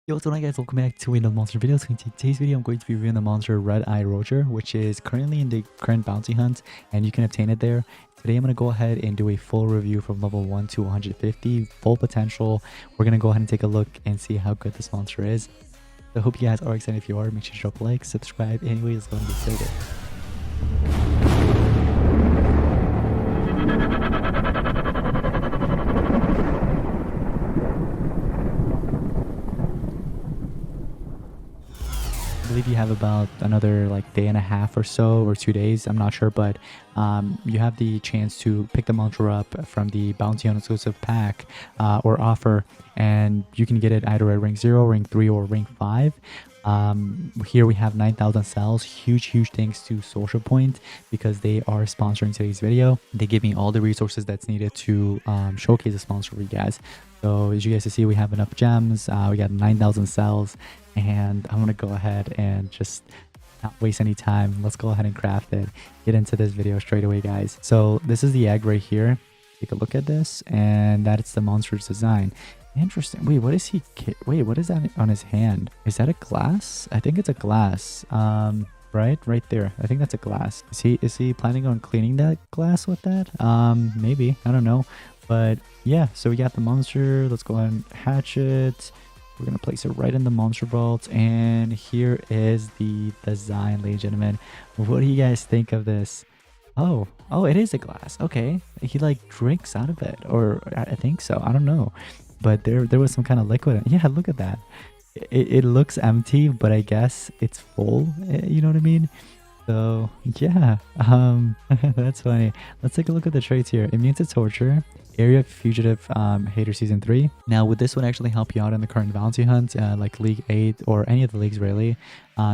Yo, what's going on guys, welcome back to another monster video. So in today's video I'm going to be reviewing the monster Red Eye Roger, which is currently in the current bounty hunt and you can obtain it there. Today I'm going to go ahead and do a full review from level 1 to 150, full potential. We're going to go ahead and take a look and see how good this monster is. So I hope you guys are excited. If you are, make sure to drop a like, subscribe. Anyways, let's get started. I believe you have about another like day and a half or so, or 2 days, I'm not sure, but you have the chance to pick the monster up from the bounty hunt exclusive pack or offer, and you can get it either at rank 0, rank 3, or rank 5. Here we have 9,000 cells. Huge thanks to Social Point because they are sponsoring today's video. They give me all the resources that's needed to showcase the sponsor for you guys. So as you guys can see, we have enough gems. We got 9,000 cells, and I'm gonna go ahead and just not waste any time. Let's go ahead and craft it. Get into this video straight away, guys. So this is the egg right here. Take a look at this, and that's the monster's design. Interesting. Wait, what is he? Wait, what is that on his hand? Is that a glass? I think it's a glass. Right there. I think that's a glass. Is he planning on cleaning that glass with that? Maybe. I don't know. But yeah, so we got the monster. Let's go ahead and hatch it. We're gonna place it right in the monster vault, and here is the design, ladies and gentlemen. What do you guys think of this? Oh, it is a glass. Okay, he like drinks out of it, or I think so. I don't know, but there was some kind of liquid. Yeah, look at that. It looks empty, but I guess it's full. You know what I mean? So yeah, that's funny. Let's take a look at the traits here. Immune to torture, area fugitive, hater season 3. Now would this one actually help you out in the current bounty hunt, like League 8 or any of the leagues really?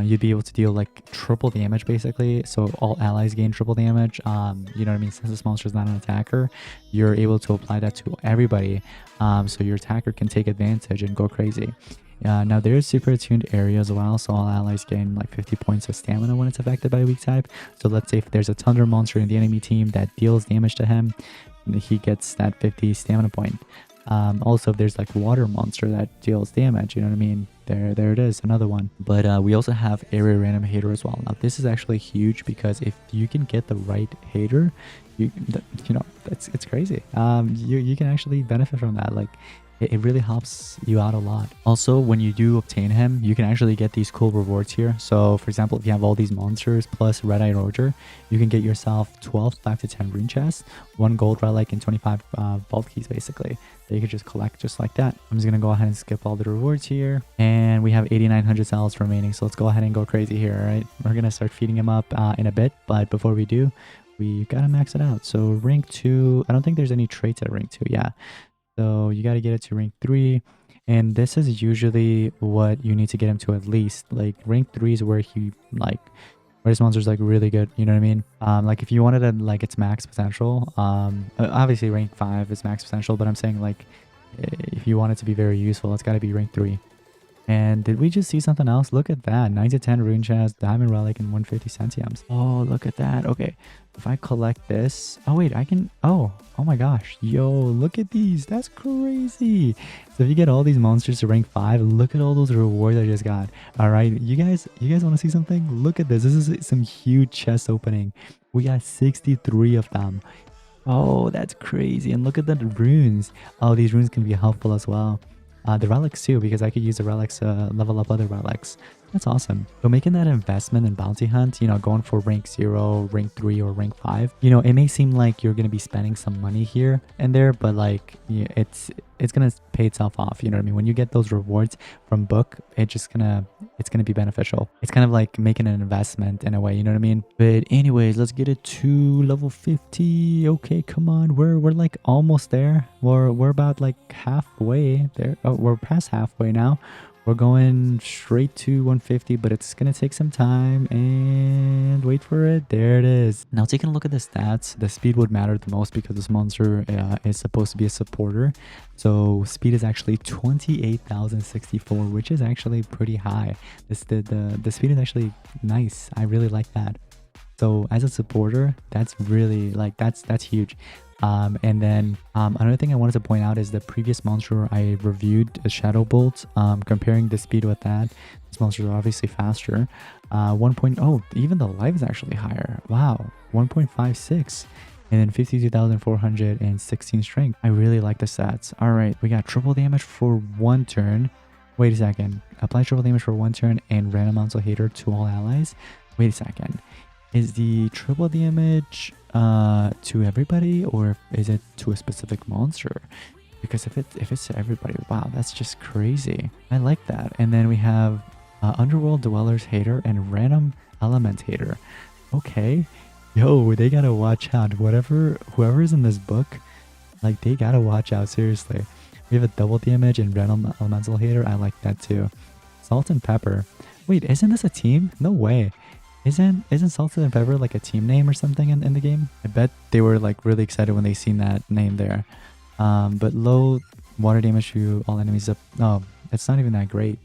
You'd be able to deal like triple damage basically, so all allies gain triple damage. You know what I mean? Since this monster is not an attacker, you're able to apply that to everybody, so your attacker can take advantage and go crazy. Now there is super attuned area as well, so all allies gain like 50 points of stamina when it's affected by a weak type. So let's say if there's a thunder monster in the enemy team that deals damage to him, he gets that 50 stamina point. Also if there's like water monster that deals damage, you know what I mean, there it is, another one. But we also have area random hater as well. Now this is actually huge because if you can get the right hater, you know, it's crazy. You can actually benefit from that. Like it really helps you out a lot. Also, when you do obtain him, you can actually get these cool rewards here. So for example, if you have all these monsters plus Red Eye Roger, you can get yourself 12 5 to 10 rune chests, 1 gold relic, and 25 vault keys basically that you could just collect just like that. I'm just gonna go ahead and skip all the rewards here, and we have 8,900 cells remaining, so let's go ahead and go crazy here. All right, we're gonna start feeding him up in a bit, but before we do, we gotta max it out. So rank 2, I don't think there's any traits at rank 2. Yeah, so you got to get it to rank 3, and this is usually what you need to get him to at least. Like rank 3 is where he where this monster's like really good, you know what I mean? Like if you wanted to like its max potential, obviously rank 5 is max potential, but I'm saying like if you want it to be very useful, it's got to be rank 3. And did we just see something else? Look at that. 9 to 10 rune chest, diamond relic, and 150 centiums. Oh, look at that. Okay, if I collect this, oh wait, I can, oh my gosh, yo, look at these. That's crazy. So if you get all these monsters to rank 5, look at all those rewards I just got. All right, you guys want to see something? Look at this. This is some huge chest opening. We got 63 of them. Oh, that's crazy. And look at the runes. Oh, these runes can be helpful as well. The relics too, because I could use the relics to level up other relics. That's awesome. So making that investment in bounty hunt, you know, going for rank 0, rank 3, or rank 5, you know, it may seem like you're going to be spending some money here and there, but like yeah, it's going to pay itself off. You know what I mean? When you get those rewards from book, it's going to be beneficial. It's kind of like making an investment in a way, you know what I mean? But anyways, let's get it to level 50. Okay, come on. We're like almost there. We're about like halfway there. Oh, we're past halfway now. We're going straight to 150, but it's going to take some time, and wait for it. There it is. Now taking a look at the stats, the speed would matter the most because this monster is supposed to be a supporter. So speed is actually 28,064, which is actually pretty high. The speed is actually nice. I really like that. So as a supporter, that's really like that's huge. And then another thing I wanted to point out is the previous monster I reviewed, Shadow Bolt. Comparing the speed with that, this monster is obviously faster. 1. Even the life is actually higher. Wow, 1.56. And then 52,416 strength. I really like the stats. All right, we got triple damage for 1 turn. Wait a second. Apply triple damage for 1 turn and random amounts of hater to all allies. Wait a second. Is the triple damage to everybody, or is it to a specific monster? Because if it's to everybody, wow, that's just crazy. I like that. And then we have Underworld Dwellers Hater and Random Element Hater. Okay. Yo, they gotta watch out. Whoever's in this book, like, they gotta watch out, seriously. We have a double damage and Random Elemental Hater. I like that too. Salt and Pepper. Wait, isn't this a team? No way. Isn't Salted and Pepper like a team name or something in the game? I bet they were like really excited when they seen that name there. But low water damage to all enemies up. No, it's not even that great.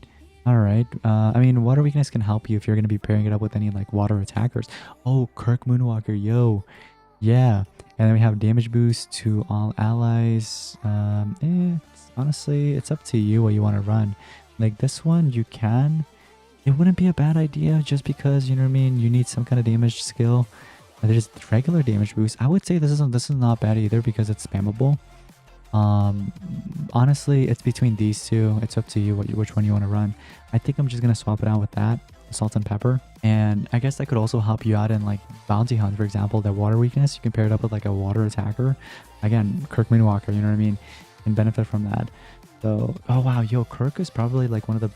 Alright. I mean, water weakness can help you if you're going to be pairing it up with any like water attackers. Oh, Kirk Moonwalker, yo. Yeah. And then we have damage boost to all allies. Honestly, it's up to you what you want to run. Like this one, you can. It wouldn't be a bad idea just because, you know what I mean, you need some kind of damage skill. There's regular damage boost. I would say this is not bad either because it's spammable. Honestly, it's between these two. It's up to you which one you want to run. I think I'm just gonna swap it out with that, Salt and Pepper. And I guess that could also help you out in like Bounty Hunt, for example. That water weakness, you can pair it up with like a water attacker. Again, Kirk Moonwalker, you know what I mean, and benefit from that. So, oh wow, yo, Kirk is probably like one of the,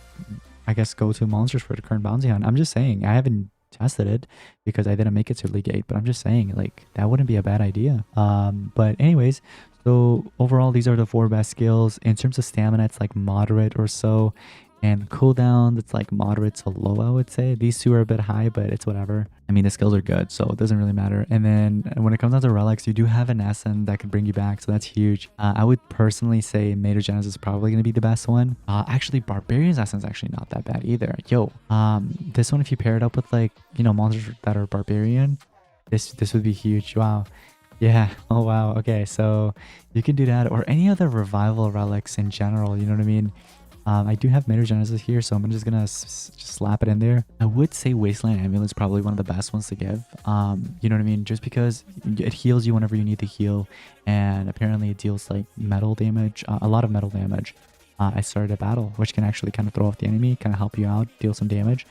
I guess, go-to monsters for the current Bounty Hunt. I'm just saying, I haven't tested it because I didn't make it to League 8, but I'm just saying, like, that wouldn't be a bad idea. But anyways, so overall, these are the 4 best skills. In terms of stamina, it's like moderate or so. And cooldown, it's like moderate to low, I would say. These two are a bit high, but it's whatever. I mean, the skills are good, so it doesn't really matter. And then when it comes down to relics, you do have an Essence that could bring you back, so that's huge. I would personally say Mater Genesis is probably going to be the best one. Actually, Barbarian's Essence is actually not that bad either. Yo, this one, if you pair it up with like, you know, monsters that are Barbarian, this would be huge. Wow. Yeah. Oh, wow. Okay, so you can do that, or any other revival relics in general, you know what I mean? I do have Mater Genesis here, so I'm just gonna just slap it in there. I would say Wasteland Amulet is probably one of the best ones to give. You know what I mean? Just because it heals you whenever you need to heal, and apparently it deals like metal damage, a lot of metal damage. I started a battle, which can actually kind of throw off the enemy, kind of help you out, deal some damage.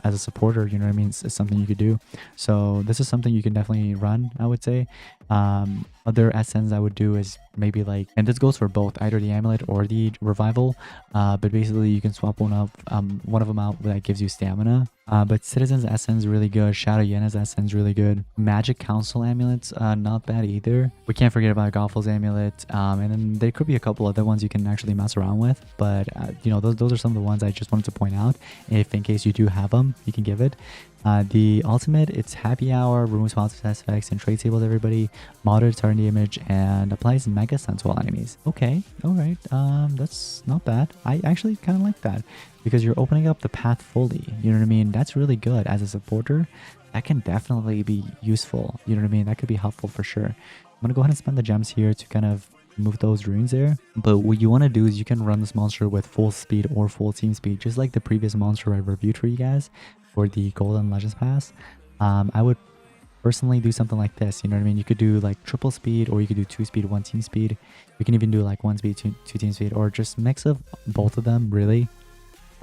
As a supporter, you know what I mean? It's something you could do. So this is something you can definitely run, I would say. Other essence I would do is maybe like, and this goes for both, either the amulet or the revival. But basically you can swap one of them out that gives you stamina. But Citizen's Essence really good. Shadow Yena's Essence really good. Magic Council amulets, not bad either. We can't forget about Goffel's amulet. And then there could be a couple other ones you can actually mess around with. But you know, those are some of the ones I just wanted to point out. If in case you do have them, you can give it. The ultimate, it's Happy Hour, removes positive side effects and trade tables everybody, moderate target damage, and applies Mega Stun to all enemies. Okay, alright, that's not bad. I actually kind of like that because you're opening up the path fully, you know what I mean? That's really good. As a supporter, that can definitely be useful, you know what I mean? That could be helpful for sure. I'm gonna go ahead and spend the gems here to kind of move those runes there. But what you want to do is you can run this monster with full speed or full team speed, just like the previous monster I reviewed for you guys for the Golden Legends Pass. I would personally do something like this, you know what I mean? You could do like triple speed, or you could do 2 speed, 1 team speed. You can even do like 1 speed, 2 team speed, or just mix of both of them, really.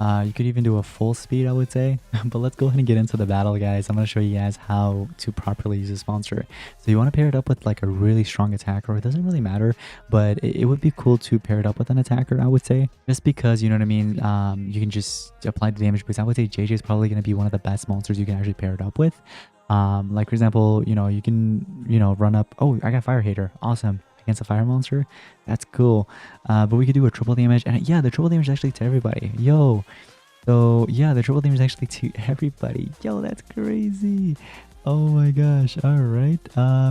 You could even do a full speed, I would say. But let's go ahead and get into the battle, guys. I'm going to show you guys how to properly use this monster. So you want to pair it up with like a really strong attacker. It doesn't really matter, but it would be cool to pair it up with an attacker, I would say. Just because, you know what I mean, you can just apply the damage boost. I would say JJ is probably going to be one of the best monsters you can actually pair it up with. Like for example, you know, you can, you know, run up. Oh, I got Fire Hater. Awesome. Against a fire monster, that's cool. But we could do a triple damage, and yeah, the triple damage is actually to everybody. Yo, so yeah, the triple damage is actually to everybody. Yo, that's crazy. Oh my gosh. All right,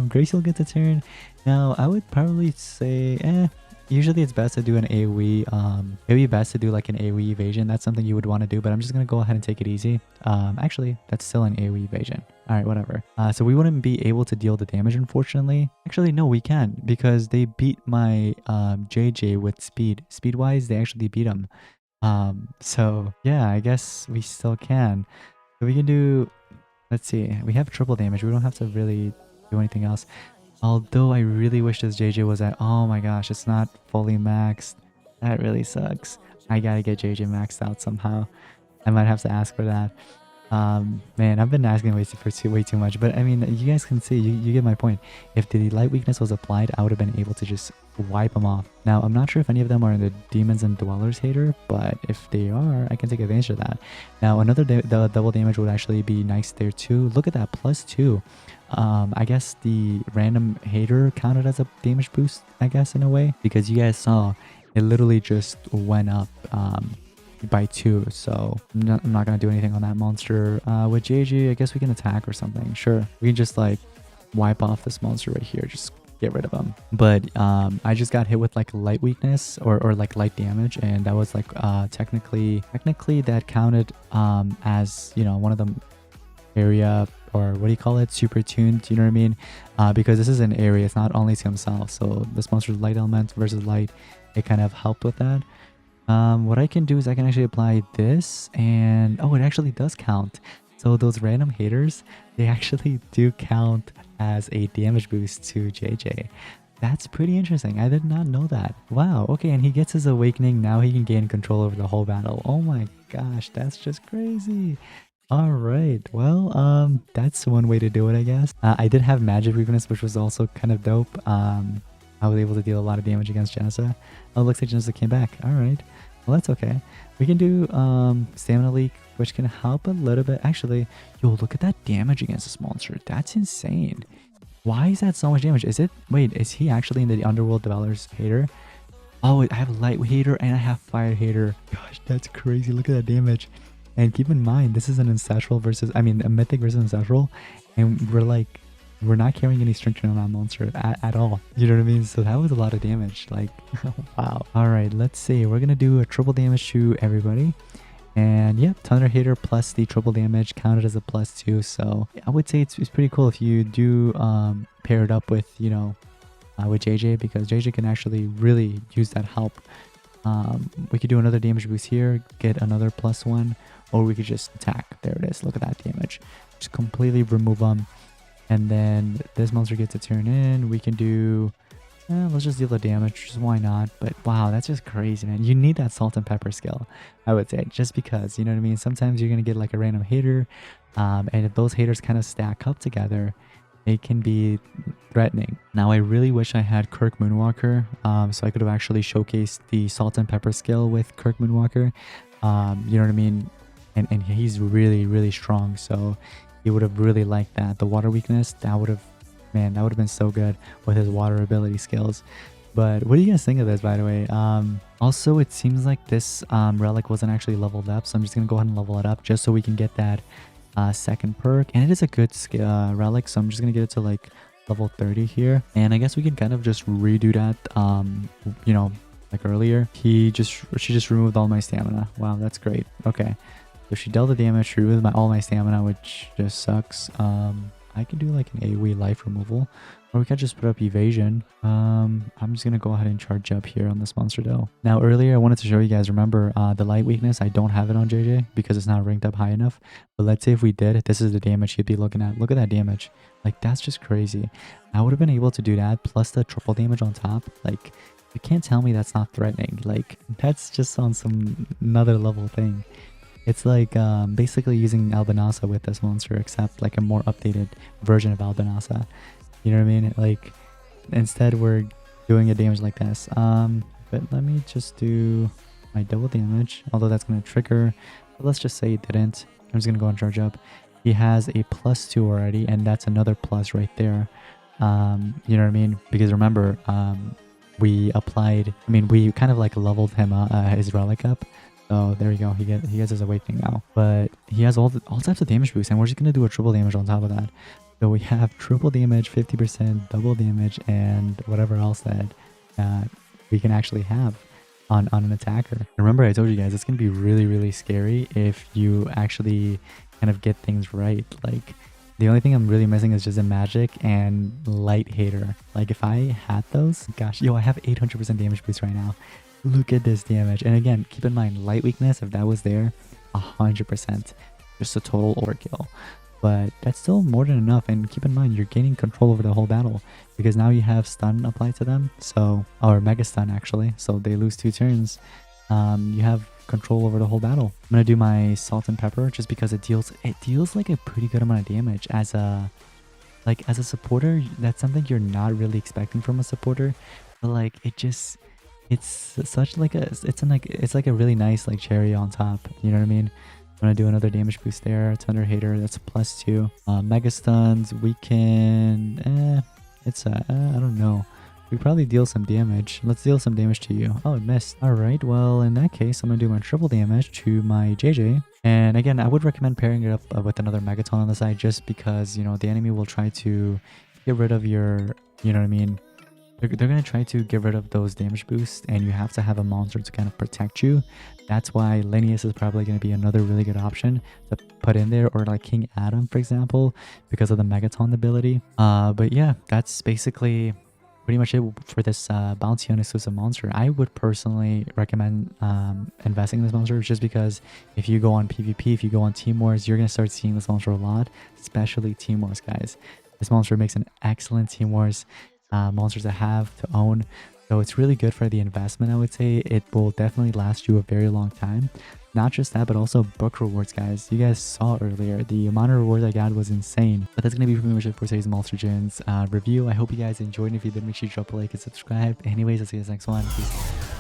Gracie will get the turn. Now I would probably say Usually it's best to do an AoE. It would be best to do like an AoE evasion. That's something you would want to do, but I'm just gonna go ahead and take it easy. Actually, that's still an AoE evasion. All right, whatever. So we wouldn't be able to deal the damage, unfortunately. Actually, no, we can because they beat my JJ with speed. Speed-wise, they actually beat him. So yeah, I guess we still can. So we can do. Let's see. We have triple damage. We don't have to really do anything else. Although I really wish this JJ was at, oh my gosh, it's not fully maxed. That really sucks. I gotta get JJ maxed out somehow. I might have to ask for that. Man, I've been asking way too much, but I mean, you guys can see, you get my point. If the light weakness was applied, I would have been able to just wipe them off. Now, I'm not sure if any of them are in the Demons and Dwellers hater, but if they are, I can take advantage of that. Now, another the double damage would actually be nice there too. Look at that, +2. I guess the random hater counted as a damage boost, I guess, in a way, because you guys saw it literally just went up by 2. So I'm not gonna do anything on that monster. With JJ, I guess we can attack or something. Sure, we can just like wipe off this monster right here, just get rid of him. But I just got hit with like light weakness or like light damage, and that was like technically that counted as, you know, one of them area, or what do you call it, super tuned, you know what I mean? Because this is an area, it's not only to himself, so this monster's light element versus light, it kind of helped with that. What I can do is I can actually apply this, and oh, it actually does count. So those random haters, they actually do count as a damage boost to JJ. That's pretty interesting. I did not know that. Wow, okay, and he gets his awakening. Now he can gain control over the whole battle. Oh my gosh, that's just crazy. All right, well, that's one way to do it, I guess. I did have magic weakness, which was also kind of dope. I was able to deal a lot of damage against Janessa. Oh, looks like Janessa came back. All right, well, that's okay. We can do stamina leak, which can help a little bit. Actually, yo, look at that damage against this monster. That's insane. Why is that so much damage? Is it, wait, is he actually in the Underworld Dwellers hater? Oh, I have light hater and I have fire hater. Gosh, that's crazy. Look at that damage. And keep in mind, this is an ancestral versus, I mean, a mythic versus ancestral, and we're not carrying any strength on that monster at all. You know what I mean? So that was a lot of damage. Like, wow. All right, let's see. We're gonna do a triple damage to everybody, and yep, Thunder Hater plus the triple damage counted as a +2. So I would say it's pretty cool if you do pair it up with, you know, with JJ, because JJ can actually really use that help. We could do another damage boost here, get another +1, or we could just attack. There it is. Look at that damage. Just completely remove them. And then this monster gets a turn in. We can do, let's just deal the damage. Just why not? But wow, that's just crazy, man. You need that salt and pepper skill, I would say, just because, you know what I mean? Sometimes you're going to get like a random hater. And if those haters kind of stack up together, it can be threatening. Now, I really wish I had Kirk Moonwalker, so I could have actually showcased the salt and pepper skill with Kirk Moonwalker. You know what I mean? And he's really, really strong, so he would have really liked that. The water weakness, that would have, man, that would have been so good with his water ability skills. But what do you guys think of this, by the way? Also, it seems like this relic wasn't actually leveled up, so I'm just gonna go ahead and level it up just so we can get that second perk. And it is a good relic, so I'm just gonna get it to like level 30 here, and I guess we can kind of just redo that. You know, like earlier, she just removed all my stamina. Wow, that's great. Okay, so she dealt the damage, she removed all my stamina, which just sucks. I can do like an AoE life removal, or we could just put up evasion. I'm just gonna go ahead and charge up here on this monster though. Now, earlier I wanted to show you guys, remember the light weakness, I don't have it on JJ because it's not ranked up high enough. But let's say if we did, this is the damage he'd be looking at. Look at that damage. Like, that's just crazy. I would have been able to do that plus the triple damage on top. Like, you can't tell me that's not threatening. Like, that's just on some another level thing. It's like basically using Albinasa with this monster, except like a more updated version of Albinasa. You know what I mean? Like, instead we're doing a damage like this. But let me just do my double damage, although that's going to trigger. But let's just say it didn't. I'm just going to go and charge up. He has a +2 already, and that's another plus right there. You know what I mean? Because remember, we applied, I mean, we kind of like leveled him his relic up. So there you go. He gets his awakening now, but he has all types of damage boosts, and we're just gonna do a triple damage on top of that. So we have triple damage, 50%, double damage, and whatever else that we can actually have on an attacker. Remember, I told you guys it's gonna be really, really scary if you actually kind of get things right. Like the only thing I'm really missing is just a magic and light hater. Like if I had those, gosh, yo, I have 800% damage boost right now. Look at this damage. And again, keep in mind, light weakness, if that was there, 100%. Just a total overkill. But that's still more than enough. And keep in mind, you're gaining control over the whole battle because now you have stun applied to them. So, or mega stun actually. So they lose 2 turns. You have control over the whole battle. I'm gonna do my salt and pepper just because it deals like a pretty good amount of damage as a supporter. That's something you're not really expecting from a supporter, but like it's such like a it's like a really nice like cherry on top, you know what I mean? I'm gonna do another damage boost there. Thunder hater, that's a +2. Mega stuns, we can it's I don't know, we probably deal some damage. Let's deal some damage to you. Oh, it missed. All right, well in that case I'm gonna do my triple damage to my JJ. And again, I would recommend pairing it up with another Megaton on the side, just because, you know, the enemy will try to get rid of your, you know what I mean? They're going to try to get rid of those damage boosts, and you have to have a monster to kind of protect you. That's why Linneus is probably going to be another really good option to put in there, or like King Adam, for example, because of the Megaton ability. But yeah, that's basically pretty much it for this bounty on exclusive monster. I would personally recommend investing in this monster, just because if you go on PvP, if you go on Team Wars, you're going to start seeing this monster a lot, especially Team Wars, guys. This monster makes an excellent Team Wars monster to have, to own. So it's really good for the investment, I would say. It will definitely last you a very long time. Not just that, but also book rewards, guys. You guys saw earlier, the amount of rewards I got was insane. But that's going to be pretty much it for today's Monster Gens review. I hope you guys enjoyed. If you did, make sure you drop a like and subscribe. Anyways, I'll see you guys next one. Peace.